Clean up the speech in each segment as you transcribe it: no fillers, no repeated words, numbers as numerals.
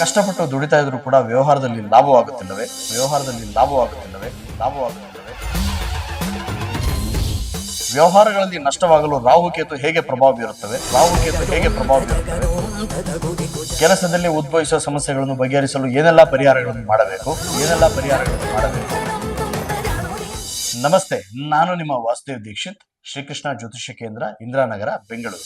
ಕಷ್ಟಪಟ್ಟು ದುಡಿತಾ ಇದ್ರು ಕೂಡ ವ್ಯವಹಾರದಲ್ಲಿ ಲಾಭವಾಗುತ್ತಿಲ್ಲವೇ ವ್ಯವಹಾರದಲ್ಲಿ ಲಾಭವಾಗುತ್ತಿಲ್ಲವೇ ಲಾಭವಾಗುತ್ತಿಲ್ಲವೇ ವ್ಯವಹಾರಗಳಲ್ಲಿ ನಷ್ಟವಾಗಲು ರಾಹುಕೇತು ಹೇಗೆ ಪ್ರಭಾವ ಬೀರುತ್ತವೆ ರಾಹುಕೇತು ಹೇಗೆ ಪ್ರಭಾವ ಬೀರುತ್ತವೆ ಕೆಲಸದಲ್ಲಿ ಉದ್ಭವಿಸುವ ಸಮಸ್ಯೆಗಳನ್ನು ಬಗೆಹರಿಸಲು ಏನೆಲ್ಲ ಪರಿಹಾರಗಳನ್ನು ಮಾಡಬೇಕು ನಮಸ್ತೆ, ನಾನು ನಿಮ್ಮ ವಾಸುದೇವ್ ದೀಕ್ಷಿತ್, ಶ್ರೀಕೃಷ್ಣ ಜ್ಯೋತಿಷ್ಯ ಕೇಂದ್ರ, ಇಂದಿರಾನಗರ, ಬೆಂಗಳೂರು.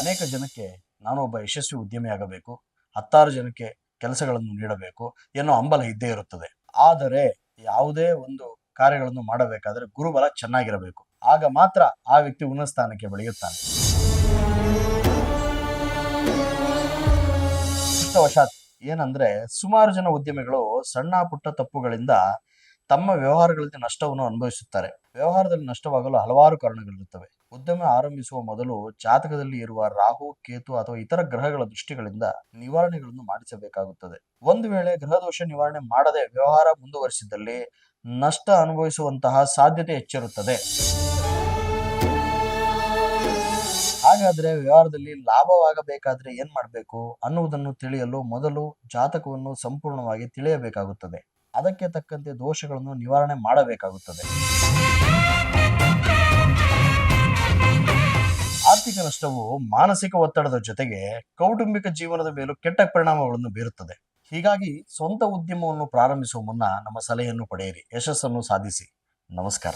ಅನೇಕ ಜನಕ್ಕೆ ನಾನು ಒಬ್ಬ ಯಶಸ್ವಿ ಉದ್ಯಮಿಯಾಗಬೇಕು, 10 ಜನಕ್ಕೆ ಕೆಲಸಗಳನ್ನು ನೀಡಬೇಕು ಎನ್ನೋ ಹಂಬಲ ಇದ್ದೇ ಇರುತ್ತದೆ. ಆದರೆ ಯಾವುದೇ ಒಂದು ಕಾರ್ಯಗಳನ್ನು ಮಾಡಬೇಕಾದ್ರೆ ಗುರುಬಲ ಚೆನ್ನಾಗಿರಬೇಕು. ಆಗ ಮಾತ್ರ ಆ ವ್ಯಕ್ತಿ ಉನ್ನತ ಸ್ಥಾನಕ್ಕೆ ಬೆಳೆಯುತ್ತಾನೆ. ವಶಾತ್ ಏನಂದ್ರೆ, ಸುಮಾರು ಜನ ಉದ್ಯಮಿಗಳು ಸಣ್ಣ ಪುಟ್ಟ ತಪ್ಪುಗಳಿಂದ ತಮ್ಮ ವ್ಯವಹಾರಗಳಲ್ಲಿ ನಷ್ಟವನ್ನು ಅನುಭವಿಸುತ್ತಾರೆ. ವ್ಯವಹಾರದಲ್ಲಿ ನಷ್ಟವಾಗಲು ಹಲವಾರು ಕಾರಣಗಳಿರುತ್ತವೆ. ಉದ್ಯಮ ಆರಂಭಿಸುವ ಮೊದಲು ಜಾತಕದಲ್ಲಿ ಇರುವ ರಾಹು, ಕೇತು ಅಥವಾ ಇತರ ಗ್ರಹಗಳ ದೃಷ್ಟಿಗಳಿಂದ ನಿವಾರಣೆಗಳನ್ನು ಮಾಡಿಸಬೇಕಾಗುತ್ತದೆ. ಒಂದು ವೇಳೆ ಗ್ರಹದೋಷ ನಿವಾರಣೆ ಮಾಡದೆ ವ್ಯವಹಾರ ಮುಂದುವರಿಸಿದಲ್ಲಿ ನಷ್ಟ ಅನುಭವಿಸುವಂತಹ ಸಾಧ್ಯತೆ ಹೆಚ್ಚಿರುತ್ತದೆ. ಹಾಗಾದ್ರೆ ವ್ಯವಹಾರದಲ್ಲಿ ಲಾಭವಾಗಬೇಕಾದ್ರೆ ಏನ್ ಮಾಡಬೇಕು ಅನ್ನುವುದನ್ನು ತಿಳಿಯಲು ಮೊದಲು ಜಾತಕವನ್ನು ಸಂಪೂರ್ಣವಾಗಿ ತಿಳಿಯಬೇಕಾಗುತ್ತದೆ. ಅದಕ್ಕೆ ತಕ್ಕಂತೆ ದೋಷಗಳನ್ನು ನಿವಾರಣೆ ಮಾಡಬೇಕಾಗುತ್ತದೆ. ಆರ್ಥಿಕ ನಷ್ಟವು ಮಾನಸಿಕ ಒತ್ತಡದ ಜೊತೆಗೆ ಕೌಟುಂಬಿಕ ಜೀವನದ ಮೇಲೂ ಕೆಟ್ಟ ಪರಿಣಾಮಗಳನ್ನು ಬೀರುತ್ತದೆ. ಹೀಗಾಗಿ ಸ್ವಂತ ಉದ್ಯಮವನ್ನು ಪ್ರಾರಂಭಿಸುವ ಮುನ್ನ ನಮ್ಮ ಸಲಹೆಯನ್ನು ಪಡೆಯಿರಿ, ಯಶಸ್ಸನ್ನು ಸಾಧಿಸಿ. ನಮಸ್ಕಾರ.